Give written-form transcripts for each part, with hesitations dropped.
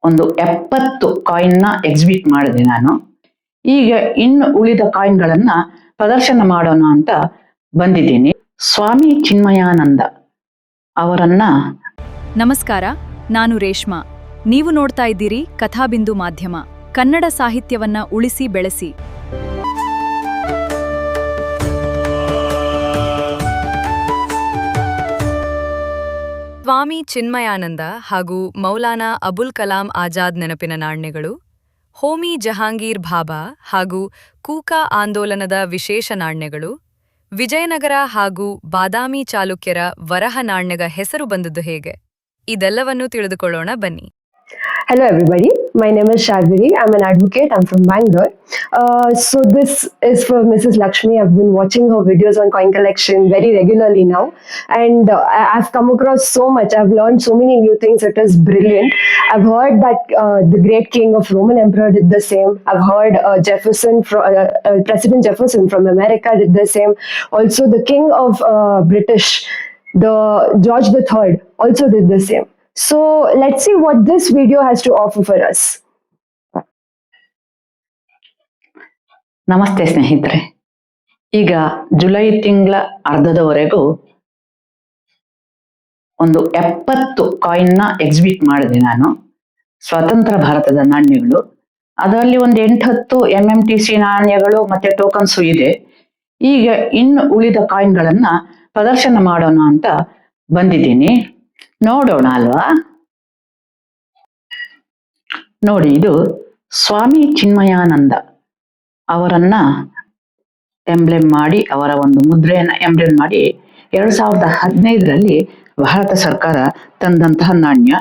ಒಂದು 70 ಕಾಯಿನ್ನ ಎಕ್ಸಿಬಿಟ್ ಮಾಡಿದೆ ನಾನು. ಈಗ ಇನ್ನು ಉಳಿದ ಕಾಯಿನ್ಗಳನ್ನ ಪ್ರದರ್ಶನ ಮಾಡೋಣ ಅಂತ ಬಂದಿದ್ದೀನಿ. ಸ್ವಾಮಿ ಚಿನ್ಮಯಾನಂದ ಅವರನ್ನ. ನಮಸ್ಕಾರ, ನಾನು ರೇಷ್ಮಾ. ನೀವು ನೋಡ್ತಾ ಇದ್ದೀರಿ ಕಥಾಬಿಂದು ಮಾಧ್ಯಮ, ಕನ್ನಡ ಸಾಹಿತ್ಯವನ್ನ ಉಳಿಸಿ ಬೆಳೆಸಿ. ಸ್ವಾಮಿ ಚಿನ್ಮಯಾನಂದ ಹಾಗೂ ಮೌಲಾನಾ ಅಬುಲ್ ಕಲಾಂ ಆಜಾದ್ ನೆನಪಿನ ನಾಣ್ಯಗಳು, ಹೋಮಿ ಜಹಾಂಗೀರ್ ಭಾಭಾ ಹಾಗೂ ಕೂಕಾ ಆಂದೋಲನದ ವಿಶೇಷ ನಾಣ್ಯಗಳು, ವಿಜಯನಗರ ಹಾಗೂ ಬಾದಾಮಿ ಚಾಲುಕ್ಯರ ವರಹ ನಾಣ್ಯಗ ಹೆಸರು ಬಂದದ್ದು ಹೇಗೆ, ಇದೆಲ್ಲವನ್ನೂ ತಿಳಿದುಕೊಳ್ಳೋಣ ಬನ್ನಿ. Hello everybody, my name is Shadhiri. I'm an advocate. I'm from Bangalore. So this is for Mrs. Lakshmi. I've been watching her videos on coin collection very regularly now, and I've come across so much. I've learned so many new things. It is brilliant. I've heard that the great king of Roman Emperor did the same. I've heard President Jefferson from America did the same. Also, the king of British, the George III, also did the same. So let's see what this video has to offer for us. ನಮಸ್ತೆ ಸ್ನೇಹಿತರೆ. ಈಗ July ತಿಂಗಳ ಅರ್ಧದವರೆಗೂ ಒಂದು 70 ಕಾಯಿನ್ನ exhibit ಮಾಡಿದೆ ನಾನು, ಸ್ವತಂತ್ರ ಭಾರತದ ನಾಣ್ಯಗಳು. ಅದರಲ್ಲಿ ಒಂದು 8-10 MMTC ನಾಣ್ಯಗಳು ಮತ್ತೆ ಟೋಕನ್ಸು ಇದೆ. ಈಗ ಇನ್ನು ಉಳಿದ ಕಾಯಿನ್ಗಳನ್ನ ಪ್ರದರ್ಶನ ಮಾಡೋಣ ಅಂತ ಬಂದಿದ್ದೀನಿ. ನೋಡೋಣ ಅಲ್ವಾ? ನೋಡಿ, ಇದು ಸ್ವಾಮಿ ಚಿನ್ಮಯಾನಂದ ಅವರನ್ನ ಎಂಬ್ಲೆಮ್ ಮಾಡಿ, ಅವರ ಒಂದು ಮುದ್ರೆಯನ್ನ ಎಂಬ್ಲೆಮ್ ಮಾಡಿ 2015ರಲ್ಲಿ ಭಾರತ ಸರ್ಕಾರ ತಂದಂತಹ ನಾಣ್ಯ.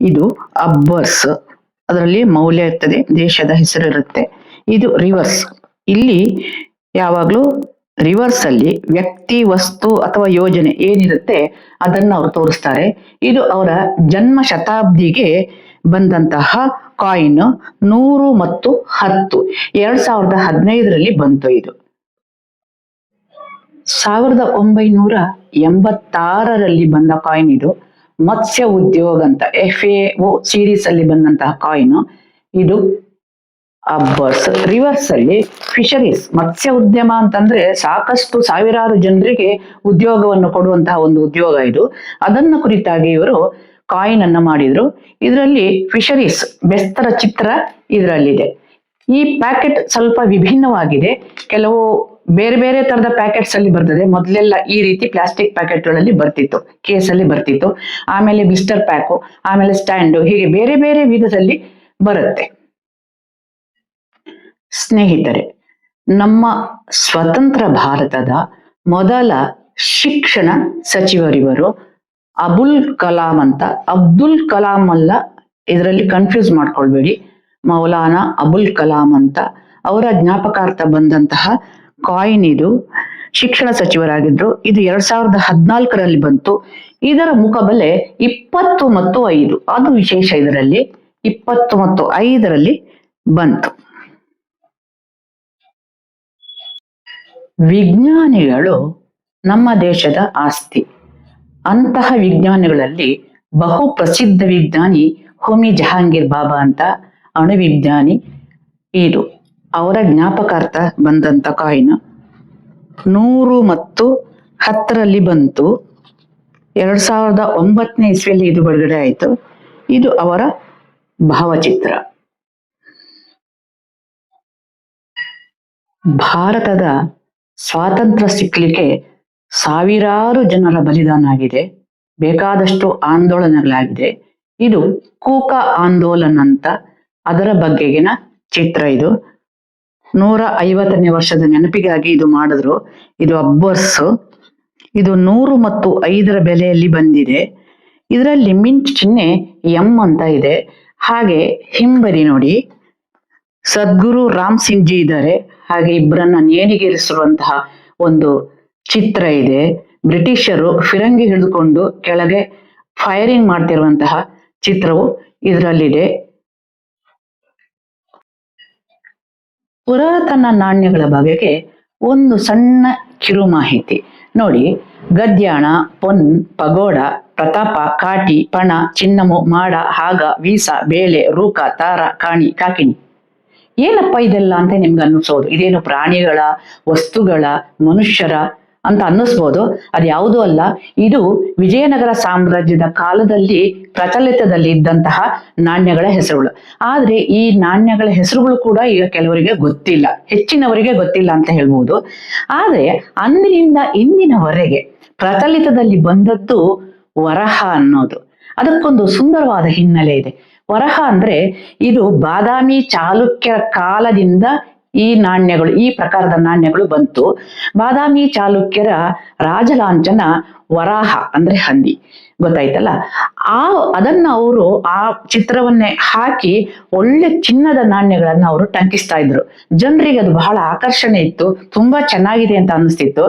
ಇದು ಅಬ್ಬರ್ಸ್, ಅದರಲ್ಲಿ ಮೌಲ್ಯ ಇರ್ತದೆ, ದೇಶದ ಹೆಸರು ಇರುತ್ತೆ. ಇದು ರಿವರ್ಸ್. ಇಲ್ಲಿ ಯಾವಾಗ್ಲೂ ರಿವರ್ಸ್ ಅಲ್ಲಿ ವ್ಯಕ್ತಿ, ವಸ್ತು ಅಥವಾ ಯೋಜನೆ ಏನಿರುತ್ತೆ ಅದನ್ನ ಅವರು ತೋರಿಸ್ತಾರೆ. ಇದು ಅವರ ಜನ್ಮ ಶತಾಬ್ದಿಗೆ ಬಂದಂತಹ ಕಾಯಿನ್ 100 ಮತ್ತು 10 2015ರಲ್ಲಿ ಬಂತು. ಇದು 1986ರಲ್ಲಿ ಬಂದ ಕಾಯಿನ್. ಇದು ಮತ್ಸ್ಯ ಉದ್ಯೋಗ ಅಂತ FAO ಸೀರೀಸ್ ಅಲ್ಲಿ ಬಂದಂತಹ ಕಾಯಿನ್. ಇದು ಅಬ್ಬರ್ಸ್. ರಿವರ್ಸ್ ಅಲ್ಲಿ ಫಿಶರೀಸ್, ಮತ್ಸ್ಯ ಉದ್ಯಮ ಅಂತಂದ್ರೆ ಸಾಕಷ್ಟು ಸಾವಿರಾರು ಜನರಿಗೆ ಉದ್ಯೋಗವನ್ನು ಕೊಡುವಂತಹ ಒಂದು ಉದ್ಯೋಗ ಇದು. ಅದನ್ನ ಕುರಿತಾಗಿ ಇವರು ಕಾಯಿನ್ ಅನ್ನ ಮಾಡಿದ್ರು. ಇದರಲ್ಲಿ ಫಿಶರೀಸ್ ಬೆಸ್ತರ ಚಿತ್ರ ಇದರಲ್ಲಿದೆ. ಈ ಪ್ಯಾಕೆಟ್ ಸ್ವಲ್ಪ ವಿಭಿನ್ನವಾಗಿದೆ. ಕೆಲವು ಬೇರೆ ಬೇರೆ ತರದ ಪ್ಯಾಕೆಟ್ಸ್ ಅಲ್ಲಿ ಬರ್ತದೆ. ಮೊದಲೆಲ್ಲ ಈ ರೀತಿ ಪ್ಲಾಸ್ಟಿಕ್ ಪ್ಯಾಕೆಟ್ಗಳಲ್ಲಿ ಬರ್ತಿತ್ತು, ಕೇಸಲ್ಲಿ ಬರ್ತಿತ್ತು. ಆಮೇಲೆ ಬ್ಲಿಸ್ಟರ್ ಪ್ಯಾಕು, ಆಮೇಲೆ ಸ್ಟ್ಯಾಂಡು, ಹೀಗೆ ಬೇರೆ ಬೇರೆ ವಿಧದಲ್ಲಿ ಬರುತ್ತೆ. ಸ್ನೇಹಿತರೆ, ನಮ್ಮ ಸ್ವತಂತ್ರ ಭಾರತದ ಮೊದಲ ಶಿಕ್ಷಣ ಸಚಿವರಿವರು ಅಬುಲ್ ಕಲಾಂ ಅಂತ. ಅಬ್ದುಲ್ ಕಲಾಂ ಅಲ್ಲ, ಇದರಲ್ಲಿ ಕನ್ಫ್ಯೂಸ್ ಮಾಡ್ಕೊಳ್ಬೇಡಿ. ಮೌಲಾನಾ ಅಬುಲ್ ಕಲಾಂ ಅಂತ ಅವರ ಜ್ಞಾಪಕಾರ್ಥ ಬಂದಂತಹ ಕಾಯಿನ್ ಇದು. ಶಿಕ್ಷಣ ಸಚಿವರಾಗಿದ್ರು. ಇದು 2014ರಲ್ಲಿ ಬಂತು. ಇದರ ಮುಖಬೆಲೆ 20 ಮತ್ತು 5. ಅದು ವಿಶೇಷ. ಇದರಲ್ಲಿ 20 ಮತ್ತು 5ರಲ್ಲಿ ಬಂತು. ವಿಜ್ಞಾನಿಗಳು ನಮ್ಮ ದೇಶದ ಆಸ್ತಿ. ಅಂತಹ ವಿಜ್ಞಾನಿಗಳಲ್ಲಿ ಬಹು ಪ್ರಸಿದ್ಧ ವಿಜ್ಞಾನಿ ಹೋಮಿ ಜಹಾಂಗೀರ್ ಭಾಭಾ ಅಂತ, ಅಣುವಿಜ್ಞಾನಿ. ಇದು ಅವರ ಜ್ಞಾಪಕಾರ್ಥ ಬಂದಂತ ಕಾಯಿನ್ 100 ಮತ್ತು 10ರಲ್ಲಿ ಬಂತು. 2009ನೇ ಇಸ್ವಿಯಲ್ಲಿ ಇದು ಬಿಡುಗಡೆ ಆಯಿತು. ಇದು ಅವರ ಭಾವಚಿತ್ರ. ಭಾರತದ ಸ್ವಾತಂತ್ರ್ಯ ಸಿಕ್ಕಲಿಕ್ಕೆ ಸಾವಿರಾರು ಜನರ ಬಲಿದಾನ ಆಗಿದೆ. ಬೇಕಾದಷ್ಟು ಆಂದೋಲನಗಳಾಗಿದೆ. ಇದು ಕೂಕಾ ಆಂದೋಲನ ಅಂತ, ಅದರ ಬಗ್ಗೆಗಿನ ಚಿತ್ರ ಇದು. 150ನೇ ವರ್ಷದ ನೆನಪಿಗಾಗಿ ಇದು ಮಾಡಿದ್ರು. ಇದು ಅಬ್ಬರ್ಸ್. ಇದು 100 ಮತ್ತು 5ರ ಬೆಲೆಯಲ್ಲಿ ಬಂದಿದೆ. ಇದರಲ್ಲಿ ಮಿಂಟ್ ಚಿಹ್ನೆ M ಅಂತ ಇದೆ. ಹಾಗೆ ಹಿಂಬರಿ ನೋಡಿ, ಸದ್ಗುರು ರಾಮ್ ಸಿಂಗ್ ಜಿ ಇದ್ದಾರೆ. ಹಾಗೆ ಇಬ್ಬರನ್ನ ನೇಣಿಗೇರಿಸಿರುವಂತಹ ಒಂದು ಚಿತ್ರ ಇದೆ. ಬ್ರಿಟಿಷರು ಫಿರಂಗಿ ಹಿಡಿದುಕೊಂಡು ಕೆಳಗೆ ಫೈರಿಂಗ್ ಮಾಡ್ತಿರುವಂತಹ ಚಿತ್ರವು ಇದರಲ್ಲಿದೆ. ಪುರಾತನ ನಾಣ್ಯಗಳ ಬಗೆಗೆ ಒಂದು ಸಣ್ಣ ಕಿರು ಮಾಹಿತಿ. ನೋಡಿ, ಗದ್ಯಾಣ, ಪೊನ್, ಪಗೋಡ, ಪ್ರತಾಪ, ಕಾಟಿ, ಪಣ, ಚಿನ್ನಮು, ಮಾಡ, ಹಾಗ, ವೀಸ, ಬೇಳೆ, ರೂಕ, ತಾರ, ಕಾಣಿ, ಕಾಕಿಣಿ. ಏನಪ್ಪ ಇದೆಲ್ಲ ಅಂತ ನಿಮ್ಗೆ ಅನ್ನಿಸೋದು. ಇದೇನು ಪ್ರಾಣಿಗಳ, ವಸ್ತುಗಳ, ಮನುಷ್ಯರ ಅಂತ ಅನ್ನಿಸ್ಬೋದು. ಅದ್ಯಾವುದೂ ಅಲ್ಲ. ಇದು ವಿಜಯನಗರ ಸಾಮ್ರಾಜ್ಯದ ಕಾಲದಲ್ಲಿ ಪ್ರಚಲಿತದಲ್ಲಿ ಇದ್ದಂತಹ ನಾಣ್ಯಗಳ ಹೆಸರುಗಳು. ಆದ್ರೆ ಈ ನಾಣ್ಯಗಳ ಹೆಸರುಗಳು ಕೂಡ ಈಗ ಕೆಲವರಿಗೆ ಗೊತ್ತಿಲ್ಲ, ಹೆಚ್ಚಿನವರಿಗೆ ಗೊತ್ತಿಲ್ಲ ಅಂತ ಹೇಳ್ಬೋದು. ಆದ್ರೆ ಅಂದಿನಿಂದ ಇಂದಿನವರೆಗೆ ಪ್ರಚಲಿತದಲ್ಲಿ ಬಂದದ್ದು ವರಹ ಅನ್ನೋದು. ಅದಕ್ಕೊಂದು ಸುಂದರವಾದ ಹಿನ್ನೆಲೆ ಇದೆ. ವರಹ ಅಂದ್ರೆ ಇದು ಬಾದಾಮಿ ಚಾಲುಕ್ಯರ ಕಾಲದಿಂದ ಈ ನಾಣ್ಯಗಳು, ಈ ಪ್ರಕಾರದ ನಾಣ್ಯಗಳು ಬಂತು. ಬಾದಾಮಿ ಚಾಲುಕ್ಯರ ರಾಜಲಾಂಛನ ವರಾಹ ಅಂದ್ರೆ ಹಂದಿ, ಗೊತ್ತಾಯ್ತಲ್ಲ. ಅದನ್ನ ಅವರು ಆ ಚಿತ್ರವನ್ನೇ ಹಾಕಿ ಒಳ್ಳೆ ಚಿನ್ನದ ನಾಣ್ಯಗಳನ್ನ ಅವರು ಟಂಕಿಸ್ತಾ ಇದ್ರು. ಜನರಿಗೆ ಅದು ಬಹಳ ಆಕರ್ಷಣೆ ಇತ್ತು, ತುಂಬಾ ಚೆನ್ನಾಗಿದೆ ಅಂತ ಅನಿಸ್ತಿತ್ತು.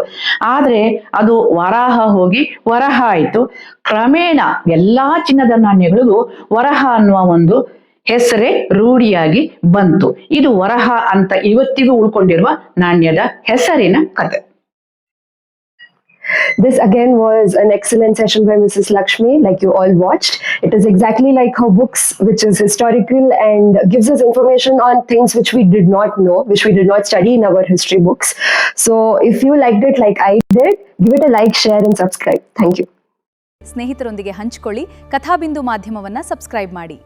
ಆದ್ರೆ ಅದು ವರಾಹ ಹೋಗಿ ವರಹ ಆಯ್ತು. ಕ್ರಮೇಣ ಎಲ್ಲಾ ಚಿನ್ನದ ನಾಣ್ಯಗಳಿಗೂ ವರಹ ಅನ್ನುವ ಒಂದು ಹೆಸರೇ ರೂಢಿಯಾಗಿ ಬಂತು. ಇದು ವರಹ ಅಂತ ಇವತ್ತಿಗೂ ಉಳ್ಕೊಂಡಿರುವ ನಾಣ್ಯದ ಹೆಸರಿನ ಕಥೆ. This again was an excellent session by Mrs. Lakshmi, like you all watched. It is exactly like her books, which is historical and gives us information on things which we did not know, which we did not study in our history books. So if you liked it like I did, give it a like, share and subscribe. Thank you. ಸ್ನೇಹಿತರೊಂದಿಗೆ ಹಂಚಿಕೊಳ್ಳಿ. ಕಥಾಬಿಂದು ಮಾಧ್ಯಮವನ್ನು subscribe ಮಾಡಿ.